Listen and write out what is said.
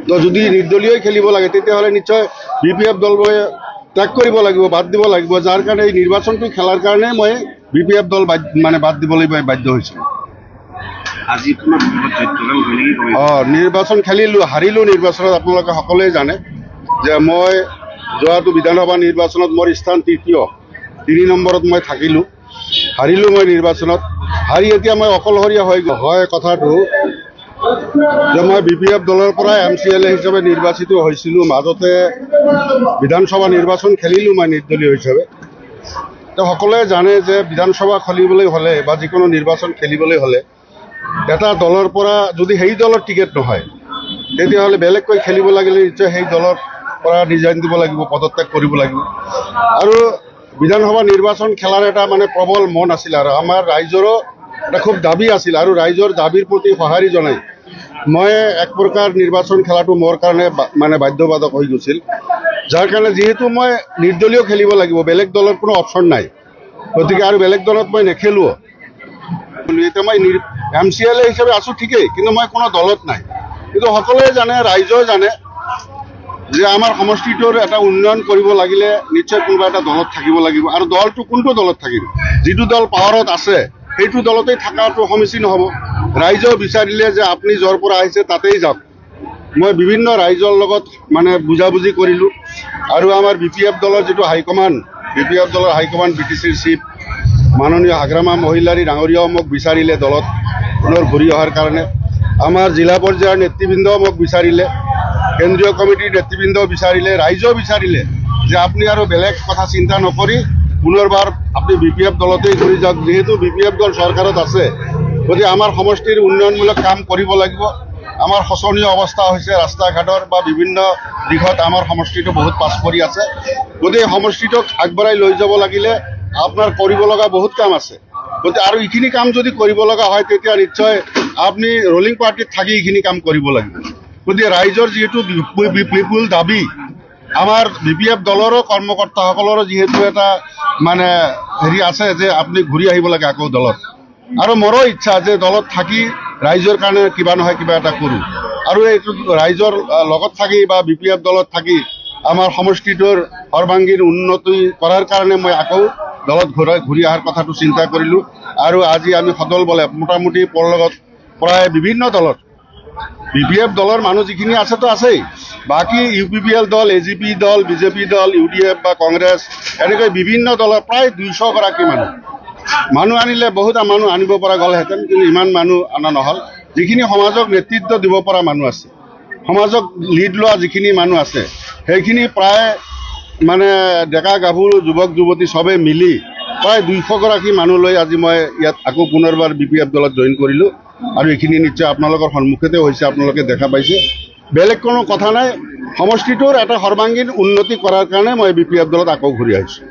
তো যদি নিৰ্দলীয় খেলিব লাগে তেতিয়াহ'লে নিশ্চয় BPF দলবোৰে ত্যাগ কৰিব লাগিব, বাদ দিব লাগিব। যাৰ কাৰণে এই নিৰ্বাচনটো খেলাৰ কাৰণে মই BPF দল মানে বাদ দিবলৈ বাধ্য হৈছিলোঁ। নিৰ্বাচন খেলিলোঁ, হাৰিলোঁ নিৰ্বাচনত। আপোনালোকে সকলোৱে জানে যে মই যোৱাটো বিধানসভা নিৰ্বাচনত মোৰ স্থান তৃতীয়, 3 নম্বৰত মই থাকিলোঁ। হাৰিলোঁ মই নিৰ্বাচনত, হাৰি এতিয়া মই অকলশৰীয়া হৈ গ'ল। হয় কথাটো যে মই BPF দলৰ পৰা MCLA হিচাপে নিৰ্বাচিত হৈছিলোঁ। মাজতে বিধানসভা নিৰ্বাচন খেলিলোঁ মই নিৰ্দলীয় হিচাপে। তো সকলোৱে জানে যে বিধানসভা খেলিবলৈ হ'লে বা যিকোনো নিৰ্বাচন খেলিবলৈ হ'লে এটা দলৰ পৰা যদি সেই দলৰ টিকেট নহয় তেতিয়াহ'লে বেলেগকৈ খেলিব লাগিলে নিশ্চয় সেই দলৰ পৰা ৰিজাইন দিব লাগিব, পদত্যাগ কৰিব লাগিব। আৰু বিধানসভা নিৰ্বাচন খেলাৰ এটা মানে প্ৰবল মন আছিল আৰু আমাৰ ৰাইজৰো এটা খুব দাবী আছিল। আৰু ৰাইজৰ দাবীৰ প্ৰতি সঁহাৰি জনাই মই এক প্ৰকাৰ নিৰ্বাচন খেলাটো মোৰ কাৰণে মানে বাধ্যবাধক হৈ গৈছিল। যাৰ কাৰণে যিহেতু মই নিৰ্দলীয় খেলিব লাগিব, বেলেগ দলৰ কোনো অপশ্যন নাই, গতিকে আৰু বেলেগ দলত মই নেখেলোঁ। এতিয়া মই MCLA হিচাপে আছোঁ ঠিকেই, কিন্তু মই কোনো দলত নাই। কিন্তু সকলোৱে জানে, ৰাইজেও জানে যে আমাৰ সমষ্টিটোৰ এটা উন্নয়ন কৰিব লাগিলে নিশ্চয় কোনোবা এটা দলত থাকিব লাগিব। আৰু দলটো কোনটো দলত থাকিব? যিটো দল পাৱাৰত আছে সেইটো দলতেই থকাটো সমীচীন হ'ব। ৰাইজেও বিচাৰিলে যে আপুনি য'ৰ পৰা আহিছে তাতেই যাওক। মই বিভিন্ন ৰাইজৰ লগত মানে বুজাবুজি কৰিলোঁ। আৰু আমাৰ BPF দলৰ যিটো হাইকমাণ্ড, BPF দলৰ হাইকমাণ্ড BTCৰ চিফ মাননীয় হাগ্ৰামা মহিলাৰী ডাঙৰীয়াও মোক বিচাৰিলে দলত পুনৰ ঘূৰি অহাৰ কাৰণে। আমাৰ জিলা পৰ্যায়ৰ নেতৃবৃন্দও মোক বিচাৰিলে, কেন্দ্ৰীয় কমিটিৰ নেতৃবৃন্দও বিচাৰিলে, ৰাইজেও বিচাৰিলে যে আপুনি আৰু বেলেগ কথা চিন্তা নকৰি পুনৰবাৰ আপুনি BPF দলতেই ঘূৰি যাওক। যিহেতু BPF দল চৰকাৰত আছে, গতিকে আমাৰ সমষ্টিৰ উন্নয়নমূলক কাম কৰিব লাগিব। আমাৰ শোচনীয় অৱস্থা হৈছে ৰাস্তা ঘাটৰ বা বিভিন্ন দিশত আমাৰ সমষ্টিটো বহুত পাছ পৰি আছে। গতিকে সমষ্টিটোক আগবঢ়াই লৈ যাব লাগিলে আপোনাৰ কৰিব লগা বহুত কাম আছে। গতিকে আৰু এইখিনি কাম যদি কৰিব লগা হয় তেতিয়া নিশ্চয় আপুনি ৰুলিং পাৰ্টিত থাকি এইখিনি কাম কৰিব লাগিব। গতিকে ৰাইজৰ যিহেতু বিপুল দাবী, আমাৰ BPF দলৰো কৰ্মকৰ্তাসকলৰো যিহেতু এটা মানে হেৰি আছে যে আপুনি ঘূৰি আহিব লাগে আকৌ দলত। আৰু মোৰো ইচ্ছা যে দলত থাকি ৰাইজৰ কাৰণে কিবা নহয় কিবা এটা কৰোঁ। আৰু এইটো ৰাইজৰ লগত থাকি বা BPF দলত থাকি আমাৰ সমষ্টিটোৰ সৰ্বাংগীন উন্নতি কৰাৰ কাৰণে মই আকৌ দলত ঘূৰি অহাৰ কথাটো চিন্তা কৰিলোঁ। আৰু আজি আমি সদল বলে মোটামুটি মোৰ লগত প্ৰায় বিভিন্ন দলত BPF দলৰ মানুহ যিখিনি আছেতো আছেই, বাকী UPPL দল, AGP দল, BJP দল, UDF বা কংগ্ৰেছ, এনেকৈ বিভিন্ন দলৰ প্ৰায় 200 গৰাকী মানুহ আনিলে বহুত মানুহ আনিব পৰা গ'লহেঁতেন, কিন্তু ইমান মানুহ অনা নহ'ল। যিখিনি সমাজক নেতৃত্ব দিব পৰা মানুহ আছে, সমাজক লিড লোৱা যিখিনি মানুহ আছে, সেইখিনি প্ৰায় মানে ডেকা গাভৰু যুৱক যুৱতী চবেই মিলি প্ৰায় 200 গৰাকী মানুহ লৈ আজি মই ইয়াত আকৌ পুনৰবাৰ BPF দলত জইন কৰিলোঁ। আৰু এইখিনি নিশ্চয় আপোনালোকৰ সন্মুখতে হৈছে, আপোনালোকে দেখা পাইছে। বেলেগ কোনো কথা নাই, সমষ্টিটোৰ এটা সৰ্বাংগীন উন্নতি কৰাৰ কাৰণে মই BPF দলত আকৌ ঘূৰি আহিছোঁ।